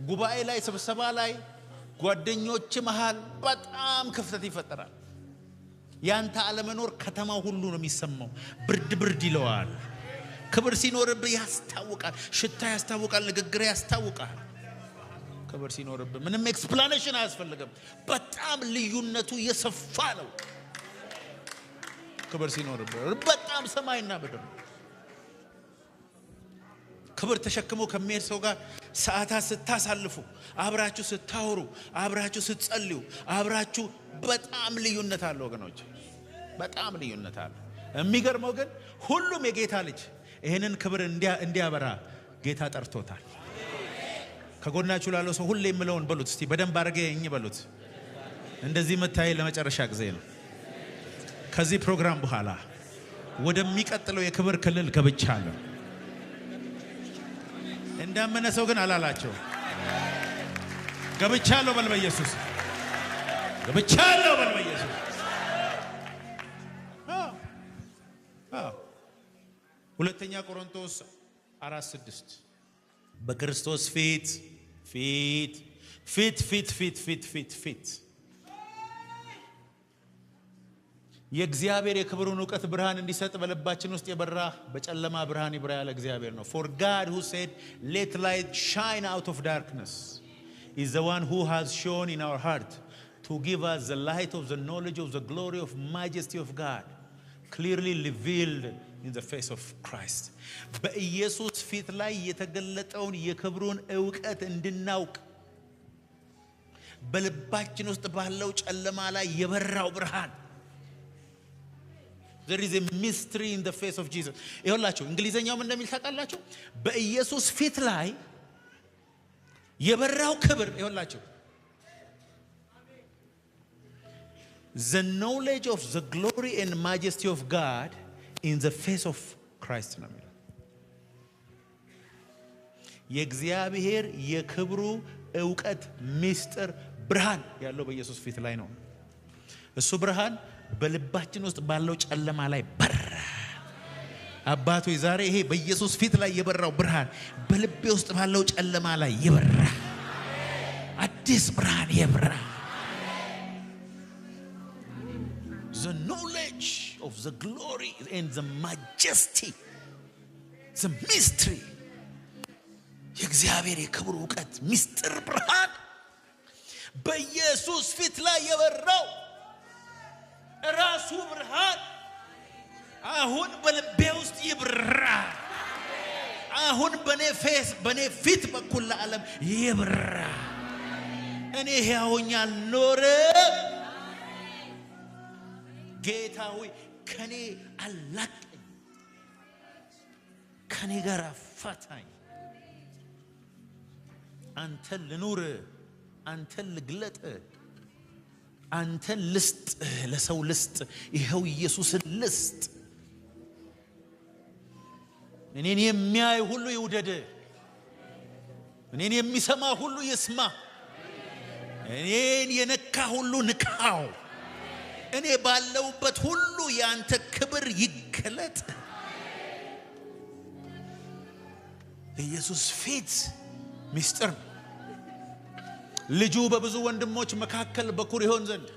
ጉባኤ ላይ ስብሰባ ላይ ጓደኞች መሃል በጣም ክፍተት ይፈጠራል ያንተ አለመኖር ከተማው ሁሉ ነው የሚሰማው ብርድ ይለዋል ክብር ሲኖርብህ ያስታውቃል ሽታ ያስታውቃል ንግግር ያስታውቃል ክብር ሲኖርብህ ምንም ኤክስፕላኔሽን አያስፈልግም በጣም ልዩነቱ የሰፋ ነው ክብር ሲኖርብህ በጣም ሰማይና ምድር ክብር ተሸክሞ ከመሄድ ሰው ጋር ሰዓታት ስታሳልፉ አብራችሁ ስታወሩ አብራችሁ ስትጸልዩ አብራችሁ በጣም ልዩነት አለው ወገኖች በጣም ልዩነት አለው የሚገርመው ግን ሁሉም የጌታ ልጅ ይሄንን ክብር እንዲያበራ ጌታ ጠርቶታል ከጎናችሁ ላለው ሰው ሁሌ የምለውን በሉት እስቲ በደንብ አርገኝ በሉት እንደዚህ መታይ ለመጨረሻ ጊዜ ነው ከዚህ ፕሮግራም በኋላ ወደሚቀጥለው የክብር ክልል ገብቻለሁ እንዳመነ ሰው ግን አላላቸው ገብቻለሁ በል በኢየሱስ ገብቻለሁ በል በኢየሱስ ሁለተኛ ቆሮንቶስ 4:6 በክርስቶስ ፊት የእግዚአብሔር የክብሩን ዕውቀት ብርሃን እንዲሰጥ በልባችን ውስጥ የበራ በጨለማ ብርሃን ይብራ ያለ እግዚአብሔር ነው for God who said let light shine out of darkness is the one who has shone in our heart to give us the light of the knowledge of the glory of majesty of God clearly revealed in the face of Christ በኢየሱስ ፊት ላይ የተገለጠውን የክብሩን ዕውቀት እንድናውቅ በልባችን ውስጥ ባለው ጨለማ ላይ የበራው ብርሃን There is a mystery in the face of Jesus. ይኸውላችሁ እንግሊዘኛው ምን እንደሚል ታውቃላችሁ በኢየሱስ ፊት ላይ የበራው ክብር ይኸውላችሁ The knowledge of the glory and majesty of God in the face of Christ ነው የሚለው የእግዚአብሔር የክብሩ ዕውቀት ምስጢር ብርሃን ያለው በኢየሱስ ፊት ላይ ነው እሱ ብርሃን በልባችን ውስጥ ባለው ጨለማ ላይ በራ አባቶ ዛሬ ይሄ በኢየሱስ ፊት ላይ የበራው ብርሃን በልቤ ውስጥ ባለው ጨለማ ላይ ይበራ አዲስ ብርሃን ይበራ The knowledge of the glory and the majesty the mystery የእግዚአብሔር የክብሩ ዕውቀት ምስጢር ብርሃን በኢየሱስ ፊት ላይ የበራው ራሱ ብርሃን አሁን በልቤ ውስጥ ይብራ አሁን በኔ ፊት በኩል ለዓለም ይብራ እኔ ሕያውኛ አልኖርም ጌታ ሆይ ከኔ አላቀኝ ከኔ ጋር አፋታኝ አንተን ልኑር አንተን ልግለጥ አንተን ልስጥ ለሰው ልስጥ ይሄው ኢየሱስን ልስጥ እኔን የሚያይ ሁሉ ይውደድ እኔን የሚሰማ ሁሉ ይስማ እኔን የነካ ሁሉ ንካው እኔ ባለውበት ሁሉ ያንተ ክብር ይገለጥ ኢየሱስ ፊት ምስጢር ልጁ በብዙ ወንድሞች መካከል በኩር ይሆን ዘንድ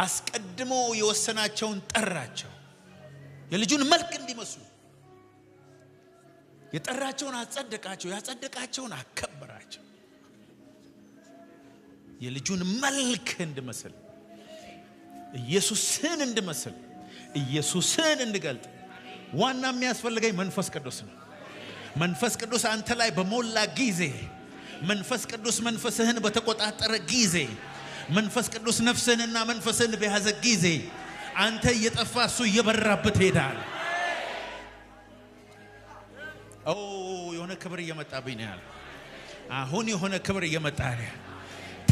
አስቀድሞ የወሰናቸውን ጠራቸው የልጁን መልክ እንዲመስሉ የጠራቸውን አጸደቃቸው ያጸደቃቸውን አከበራቸው የልጁን መልክ እንድመስል ኢየሱስን እንድመስል ኢየሱስን እንድገልጥ ዋና የሚያስፈልገኝ መንፈስ ቅዱስ ነው መንፈስ ቅዱስ አንተ ላይ በሞላ ጊዜ መንፈስ ቅዱስ መንፈስህን በተቆጣጠረ ጊዜ መንፈስ ቅዱስ ነፍስህንና መንፈስህን በያዘ ጊዜ አንተ እየጠፋ እሱ እየበራበት ይሄዳል የሆነ ክብር እየመጣብኝ ነው ያለ አሁን የሆነ ክብር እየመጣ ነው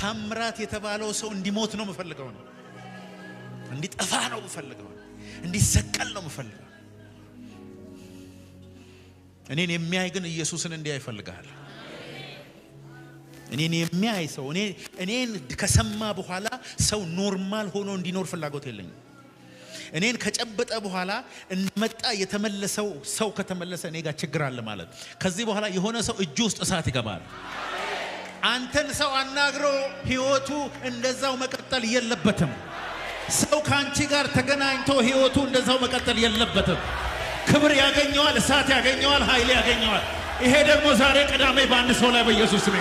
ታምራት የተባለው ሰው እንዲሞት ነው መፈልገው ነው እንዲጠፋ ነው መፈልገው እንዲሰቀል ነው መፈልገው እኔን የሚያይ ግን ኢየሱስን እንዲያይ ይፈልጋል እኔን የሚያይ ሰው እኔን ከሰማ በኋላ ሰው ኖርማል ሆኖ እንዲኖር ፍላጎት የለኝም እኔን ከጨበጠ በኋላ እንደመጣ የተመለሰው ሰው ከተመለሰ እኔ ጋር ችግር አለ ማለት ከዚህ በኋላ የሆነ ሰው እጁ ውስጥ እሳት ይገባል አንተን ሰው አናግሮ ህይወቱ እንደዛው መቀጠል የለበትም ሰው ካንቺ ጋር ተገናኝቶ ህይወቱ እንደዛው መቀጠል የለበትም ክብር ያገኘዋል እሳት ያገኘዋል ኃይል ያገኘዋል ይሄ ደግሞ ዛሬ ቅዳሜ በአንድ ሰው ላይ በኢየሱስ ስም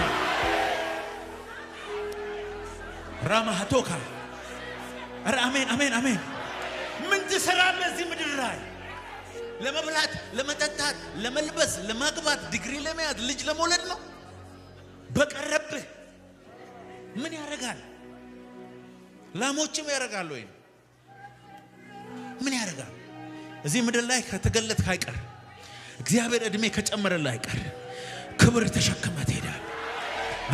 ራማሃቶካ አሜን አሜን አሜን ምን ትሰራለህ እዚህ ምድር ላይ ለመብላት ለመጠጣት ለመልበስ ለማግባት ዲግሪ ለመያዝ ልጅ ለመውለድ ነው በቀረብህ ምን ያረጋል ላሞችም ያረጋሉ ወይ ምን ያረጋል እዚህ ምድር ላይ ከተገለጥክ አይቀር እግዚአብሔር እድሜ ከጨመረልህ አይቀር ክብር ተሸክመህ ትሄዳለህ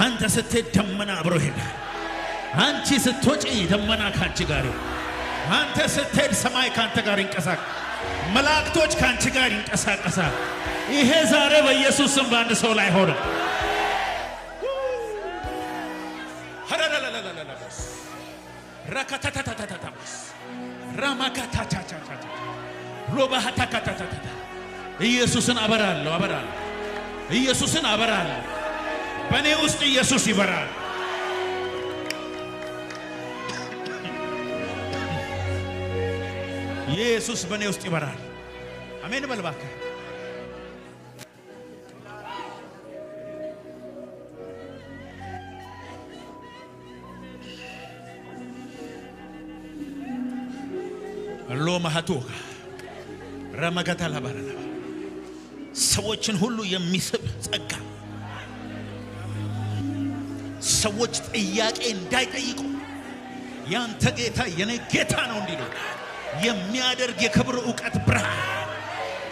አንተ ስትሄድ ደመና አብሮ ይሄዳል አንቺ ስትወጪ ደመና ካንቺ ጋር አንተ ስትሄድ ሰማይ ካንተ ጋር ይንቀሳቀሳል መላእክቶች ካንቺ ጋር ይንቀሳቀሳል ይሄ ዛሬ በኢየሱስ ስም በአንድ ሰው ላይ ሆነ ረከተተተተተተስ ራማካታታታታ ሮባሃታካታታታ ኢየሱስን አበራለሁ ኢየሱስን አበራለሁ በኔ ውስጥ ኢየሱስ ይበራል ኢየሱስ በኔ ውስጥ ይበራል አሜን በልባከ ሎማሃቶካ ረመገታላ ባረና ሰዎችን ሁሉ የሚስብ ጸጋ ሰዎች ጥያቄ እንዳይጠይቁ ያንተ ጌታ የኔ ጌታ ነው እንዲሉ የሚያደርግ የክብር ዕውቀት ብርሃን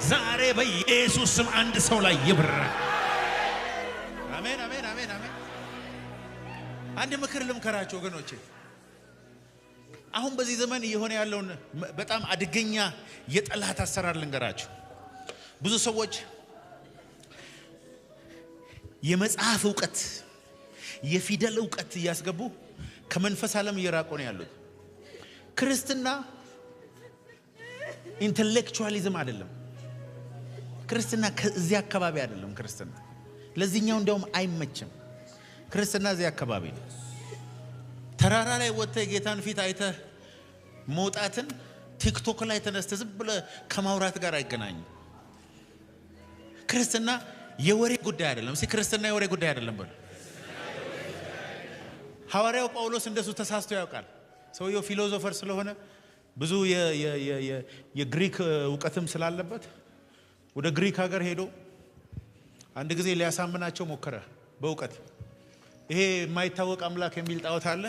ዛሬ በኢየሱስ ስም አንድ ሰው ላይ ይብራል አሜን አሜን አሜን አሜን አንድ ምክር ልምከራችሁ ወገኖቼ አሁን በዚህ ዘመን የሆነ ያለውን በጣም አደገኛ የጠላት አሰራር ልንገራችሁ ብዙ ሰዎች የመጽሐፍ ዕውቀት የፊደል ዕውቀት ያስገቡ ከመንፈስ ዓለም እየራቁ ነው ያሉት ክርስትና ኢንተሌክቹዋሊዝም አይደለም ክርስትና ከዚህ አካባቢ አይደለም ክርስትና ለዚህኛው እንደውም አይመችም ክርስትና እዚህ አካባቢ ነው ተራራ ላይ ወጥተህ ጌታን ፊት አይተህ መውጣትን ቲክቶክ ላይ ተነስተህ ዝም ብለህ ከማውራት ጋር አይገናኝም ክርስትና የወሬ ጉዳይ አይደለም እሺ ክርስትና የወሬ ጉዳይ አይደለም በል ሐዋርያው ጳውሎስ እንደሱ ተሳስቶ ያውቃል ሰውየው ፊሎሶፈር ስለሆነ ብዙ የግሪክ ዕውቀትም ስላለበት ወደ ግሪክ ሀገር ሄዶ አንድ ጊዜ ሊያሳምናቸው ሞከረ በዕውቀት ይሄ የማይታወቅ አምላክ የሚል ጣዖት አለ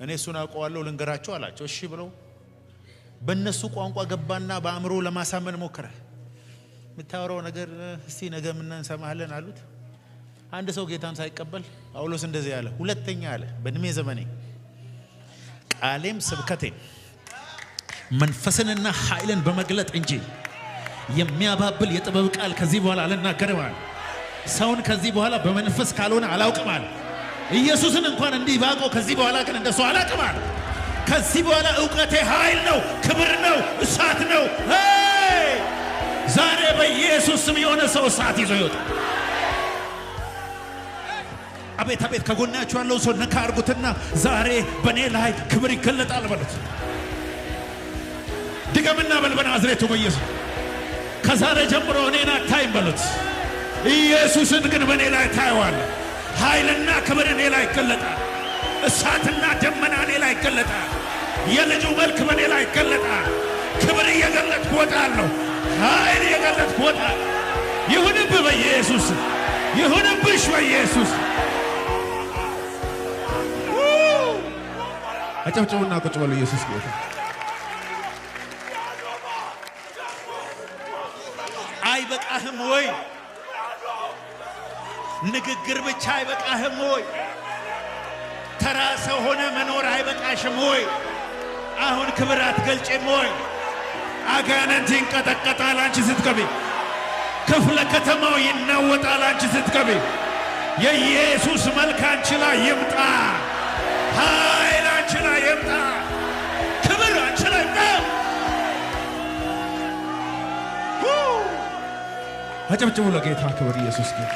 እኔ እሱን አውቀዋለሁ ልንገራቸው አላቸው እሺ ብለው በእነሱ ቋንቋ ገባና በአእምሮ ለማሳመን ሞከረ የምታወራው ነገር እስቲ ነገ ምን እንሰማለን አሉት አንድ ሰው ጌታን ሳይቀበል ጳውሎስ እንደዚህ ያለ ሁለተኛ አለ በእድሜ ዘመኔ ቃሌም ስብከቴም መንፈስንና ኃይልን በመግለጥ እንጂ የሚያባብል የጥበብ ቃል ከዚህ በኋላ አልናገርም ሰውን ከዚህ በኋላ በመንፈስ ካልሆነ አላውቅም ኢየሱስን እንኳን እንዲህ ባቆ ከዚህ በኋላ ግን እንደሱ አላውቅም ከዚህ በኋላ ዕውቀቴ ኃይል ነው ክብር ነው እሳት ነው ዛሬ በኢየሱስ ስም የሆነ ሰው እሳት ይዞ ይወጣል አቤት አቤት ከጎናችሁ ያለው ሰው ነካ አርጉትና ዛሬ በኔ ላይ ክብር ይገለጣል በሉት ድገምና በል በናዝሬቱ በኢየሱስ ከዛሬ ጀምሮ እኔን አታይም በሉት ኢየሱስን ግን በኔ ላይ ታየዋለህ ኃይልና ክብር እኔ ላይ ይገለጣል እሳትና ደመና እኔ ላይ ይገለጣል የልጁ መልክ በኔ ላይ ይገለጣል ክብር እየገለጥኩ እወጣለሁ ኃይል እየገለጥኩ እወጣለሁ ይሁንብህ በኢየሱስ ይሁንብሽ በኢየሱስ አጨብጭቡና ቁጭ በሉ ኢየሱስ ጌታ አይበቃህም ወይ ንግግር ብቻ አይበቃህም ወይ ተራ ሰው ሆነ መኖር አይበቃሽም ወይ አሁን ክብር አትገልጭም ወይ አጋንንት ይንቀጠቀጣል አንቺ ስትገቢ ክፍለ ከተማው ይናወጣል አንቺ ስትገቢ የኢየሱስ መልክ አንቺ ላይ ይምጣ ኃይል አንቺ ላይ ይምጣ ክብር አንቺ ላይ ይምጣ አጨብጭቡ ለጌታ ክብር። ኢየሱስ ጌታ።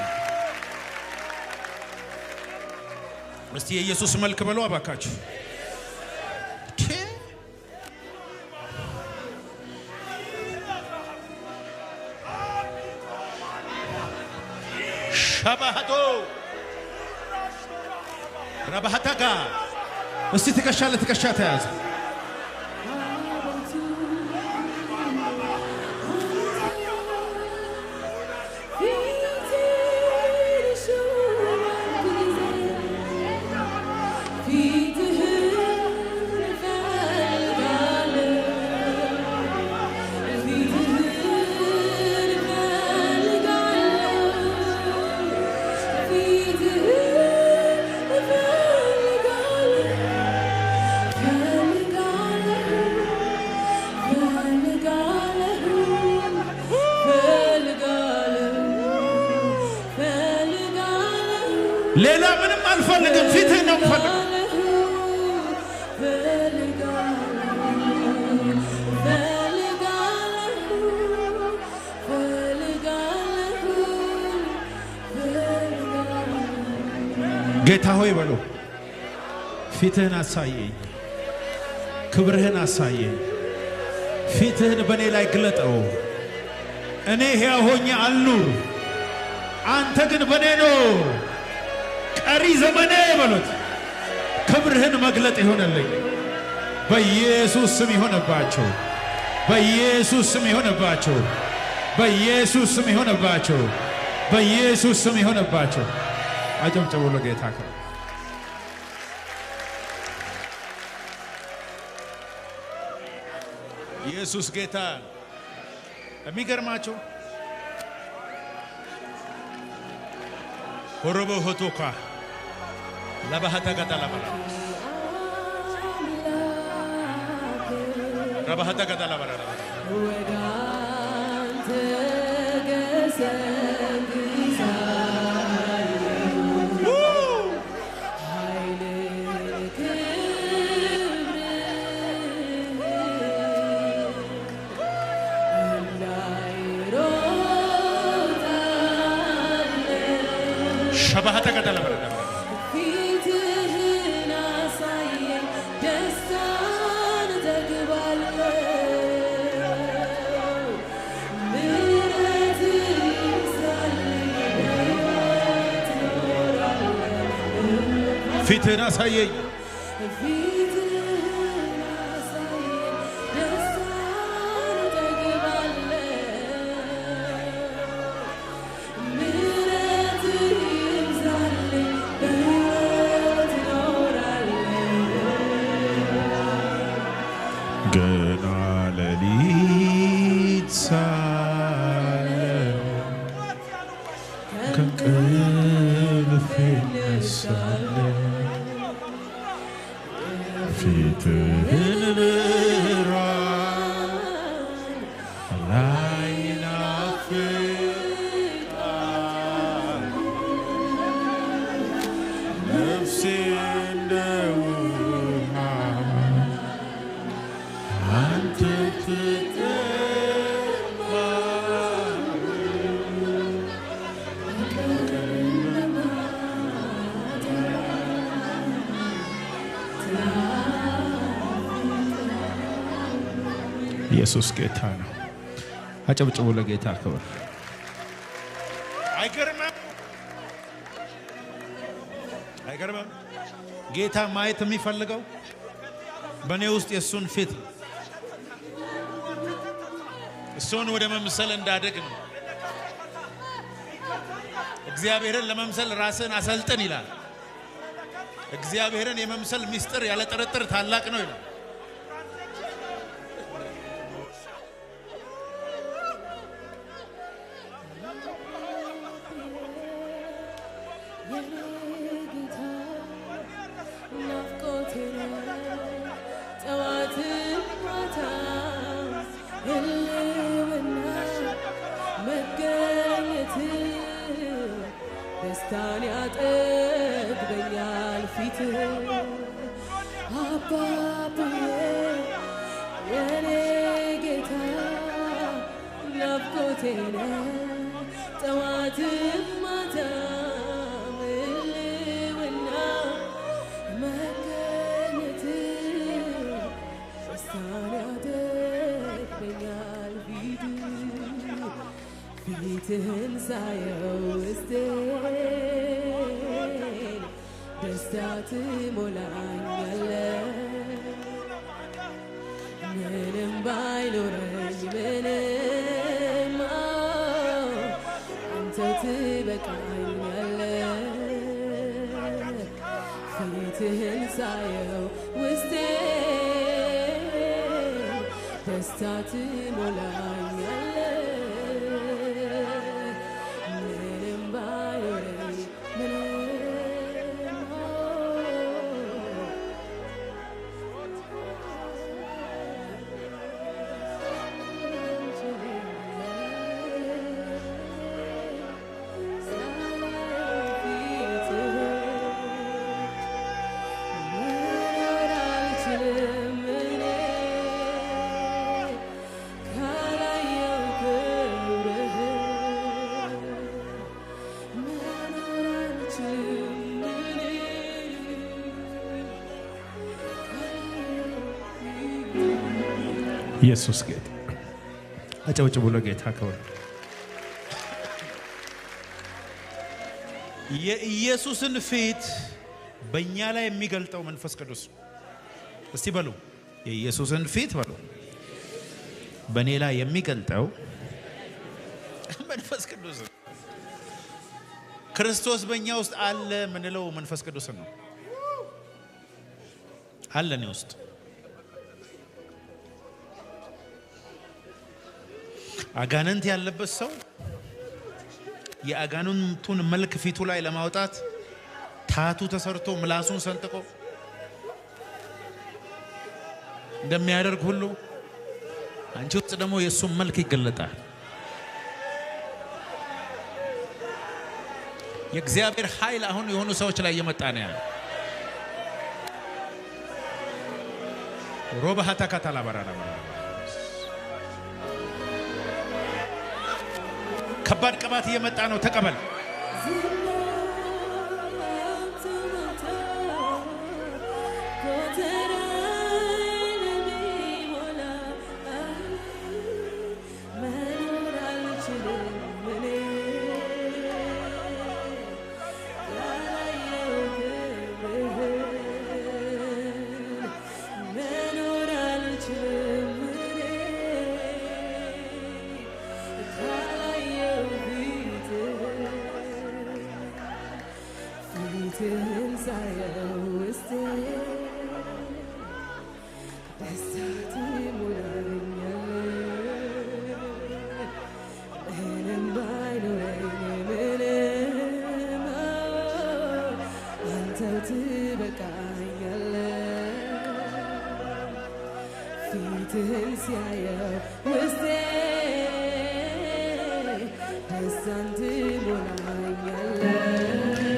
እስቲ የኢየሱስ መልክ በሉ አባካችሁ። ሻባሃቶ ረባሃታጋ እስቲ ትከሻ ለትከሻ ተያዘ። ሌላ ምንም አልፈልግም፣ ፊትህ ነው የምፈልገው። ጌታ ሆይ በሉ፣ ፊትህን አሳየኝ፣ ክብርህን አሳየኝ፣ ፊትህን በእኔ ላይ ግለጠው። እኔ ሕያው ሆኜ አልኑር፣ አንተ ግን በእኔ ኑር። ቀሪ ዘመኔ በሉት ክብርህን መግለጥ ይሆንልኝ። በኢየሱስ ስም ይሆንባቸው፣ በኢየሱስ ስም ይሆንባቸው፣ በኢየሱስ ስም ይሆንባቸው፣ በኢየሱስ ስም ይሆንባቸው። አጨብጭቡ ለጌታ ክብር። ኢየሱስ ጌታ። የሚገርማቸው ሆሮቦ ሆቶካ ለባህታ ገዳላ ባላ ረባህታ ገዳላ ባላ ወዳንተ ገሰግሳ ሸባህታ ገዳላ ባላ ፊትህን አሳየኝ፣ ደስታን እጠግባለሁ። ምሕረትህ ይብዛልኝ፣ በሕይወት እኖራለሁ። ፊትህን አሳየኝ፣ ፊትህን አሳየኝ፣ ደስታን እጠግባለሁ። ገና ሌሊት ሳለ ከእንቅልፌ እነሳለሁ፣ ፊትህን ብርሃን ላይ ይናፍቃል፣ ነፍሴ እንደ ውሃ አንተ ኢየሱስ ጌታ ነው። አጨብጭቡ ለጌታ ክብር። አይገርምም? አይገርምም? ጌታ ማየት የሚፈልገው በእኔ ውስጥ የእሱን ፊት እሱን ወደ መምሰል እንዳደግ ነው። እግዚአብሔርን ለመምሰል ራስን አሰልጥን ይላል። እግዚአብሔርን የመምሰል ምስጢር ያለ ጥርጥር ታላቅ ነው ይላል። ደስታን ያጠግበኛል ፊትህ አባብዬ የኔ ጌታ ናፍቆቴ ነህ ጠዋት ማታ ምልውና መገኘት ደስታን ያደርገኛል ፊትህን ሳየው ውስጤን ደስታ ትሞላኛለህ ምንም ባይኖረኝ ምንም አንተ ትበቃኛለህ ፊትህን ሳየው ውስጤን ደስታ ትሞላኛለህ ምንም ባይኖረኝ ምንም ኢየሱስ ጌታ አጨብጭቡ ለጌታ ክብር የኢየሱስን ፊት በእኛ ላይ የሚገልጠው መንፈስ ቅዱስ እስቲ በሉ የኢየሱስን ፊት በሉ በእኔ ላይ የሚገልጠው መንፈስ ቅዱስ ክርስቶስ በእኛ ውስጥ አለ ምንለው መንፈስ ቅዱስ ነው አለ ነው ውስጥ አጋንንት ያለበት ሰው የአጋንንቱን መልክ ፊቱ ላይ ለማውጣት ታቱ ተሰርቶ ምላሱን ሰንጥቆ እንደሚያደርግ ሁሉ አንቺ ውስጥ ደግሞ የሱ መልክ ይገለጣል የእግዚአብሔር ኃይል አሁን የሆኑ ሰዎች ላይ እየመጣ ነው ያለው ሮባሃታ ካታላ ባራራ ከባድ ቅባት እየመጣ ነው ተቀበል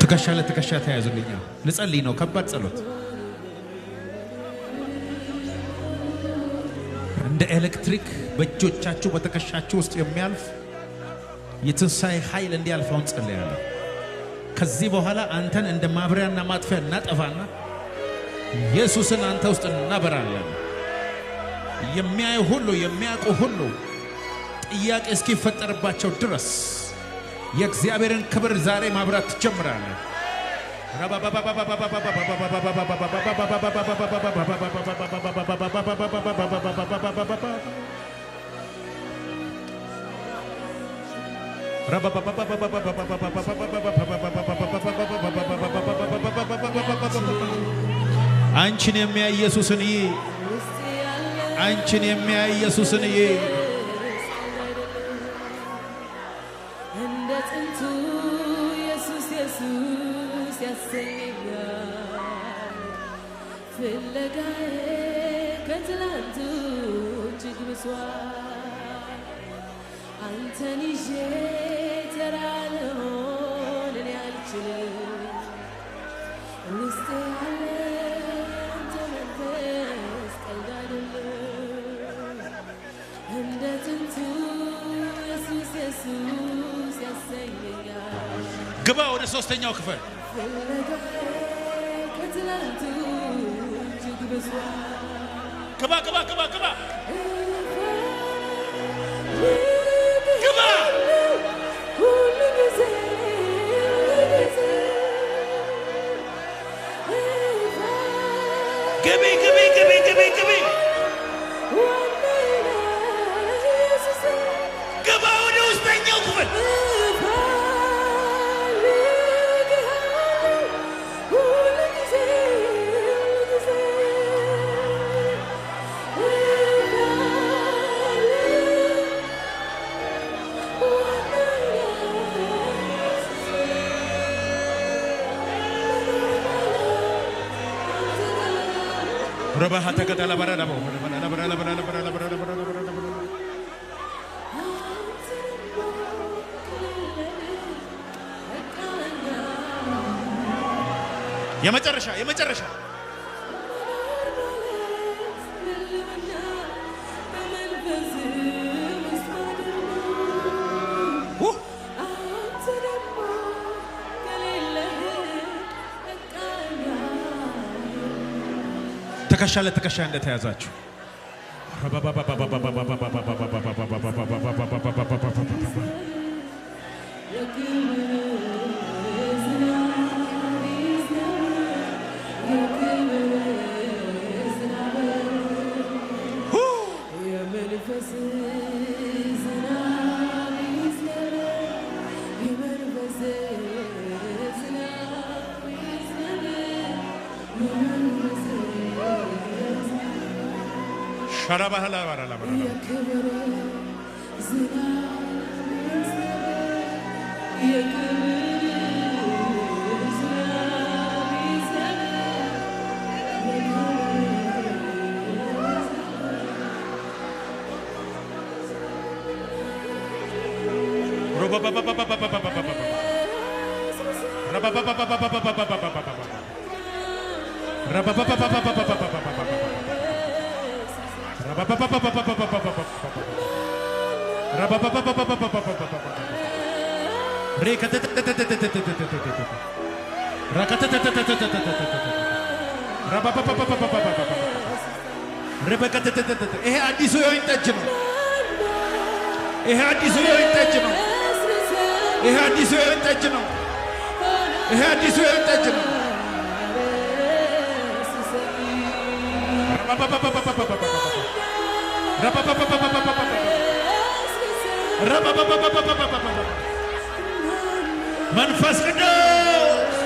ትከሻለ ትከሻ ተያዙልኝ ልጸልይ ነው ከባድ ጸሎት እንደ ኤሌክትሪክ በእጆቻችሁ በትከሻችሁ ውስጥ የሚያልፍ የትንሳኤ ኃይል እንዲያልፈው ጸልያለሁ ከዚህ በኋላ አንተን እንደ ማብሪያና ማጥፊያ እናጠፋና ኢየሱስን አንተ ውስጥ እናበራለን የሚያዩ ሁሉ የሚያውቁ ሁሉ ጥያቄ እስኪፈጠርባቸው ድረስ የእግዚአብሔርን ክብር ዛሬ ማብራት ትጀምራለህ አንቺን የሚያይ ኢየሱስን አንቺን የሚያይ ኢየሱስን እንደ ጥንቱ ኢየሱስ ያሰኛል ፍለጋዬ ከትላንቱ እጅግ ብሷል አንተን ይዤ ተራ ልሆን እኔ አልችልም ውስጤ ያለ አንተ መንፈስ ቀልድ አይደለም እንደ ጥንቱ ኢየሱስ ያሰኛል ግባ ወደ ሶስተኛው ክፍል ግባ ግባ ግባ ግባ ግባ ግቢ ግቢ ግቢ ግቢ ግቢ ግባ ወደ ውስጠኛው ክፍል ربها تكتل برا برا يا مجرشة يا مجرشة تكشل تكشل عند تيازاتشو شرابها لا ولا لا ይሄ አዲሱ የወይን ጠጅ ነው። ይሄ አዲሱ የወይን ጠጅ ነው። ይሄ አዲሱ የወይን ጠጅ ነው። ይሄ አዲሱ የወይን ጠጅ ነው። መንፈስ ቅዱስ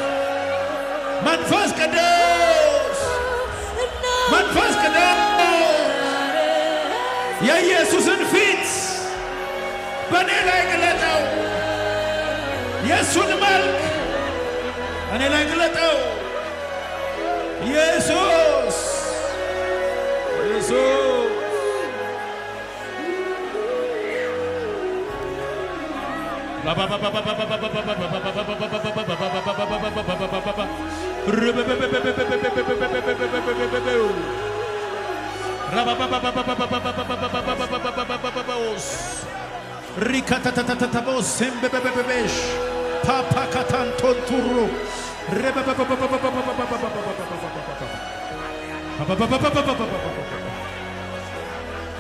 መንፈስ ቅዱስ መንፈስ ቅዱስ የኢየሱስን ፊት በእኔ ላይ ግለጠው። የእሱን መልክ እኔ ላይ ግለጠው። ኢየሱስ ኢየሱስ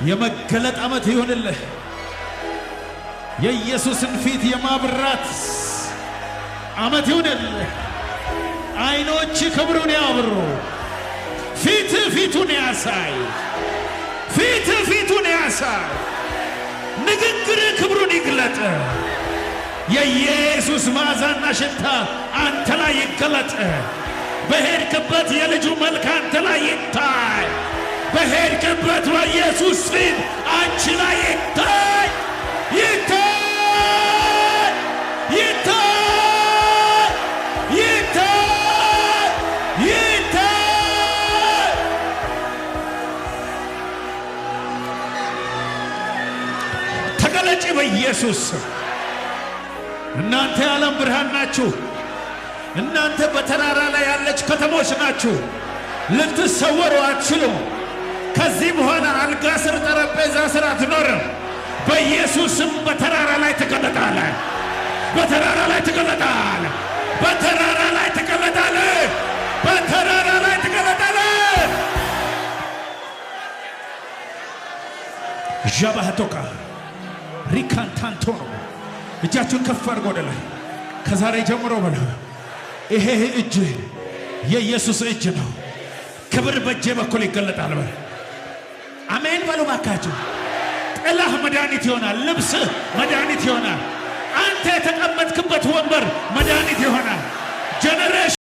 የመገለጥ ዓመት ይሁንልህ። የኢየሱስን ፊት የማብራት ዓመት ይሁንልህ። አይኖች ክብሩን ያብሩ። ፊት ፊቱን ያሳይ። ፊት ፊቱን ያሳይ። ንግግር ክብሩን ይግለጥ። የኢየሱስ መዓዛና ሽታ አንተ ላይ ይገለጥ። በሄድክበት የልጁ መልክ አንተ ላይ ይታይ። በሄድክበት በኢየሱስ ፊት አንቺ ላይ ይታይ ይታይ ይታይ ይታይ ይታይ። ተገለጪ በኢየሱስ። እናንተ የዓለም ብርሃን ናችሁ። እናንተ በተራራ ላይ ያለች ከተሞች ናችሁ። ልትሰወሩ አትችሉም። ከዚህ በኋላ አልጋ ስር ጠረጴዛ ስር አትኖርም። በኢየሱስም በተራራ ላይ ትቀመጣለህ። በተራራ ላይ ትገለጣል። በተራራ ላይ ትገለጣል። በተራራ ላይ ትገለጣል። ዣባህቶካ ሪካንታንቶ እጃችሁን ከፍ አድርጎ ወደ ላይ ከዛሬ ጀምሮ በለ ይሄ እጅ የኢየሱስ እጅ ነው። ክብር በእጄ በኩል ይገለጣል በለ። አሜን በሉ ባካችሁ። ጥላህ መድኃኒት ይሆናል። ልብስህ መድኃኒት ይሆናል። አንተ የተቀመጥክበት ወንበር መድኃኒት ይሆናል። ጀነሬሽን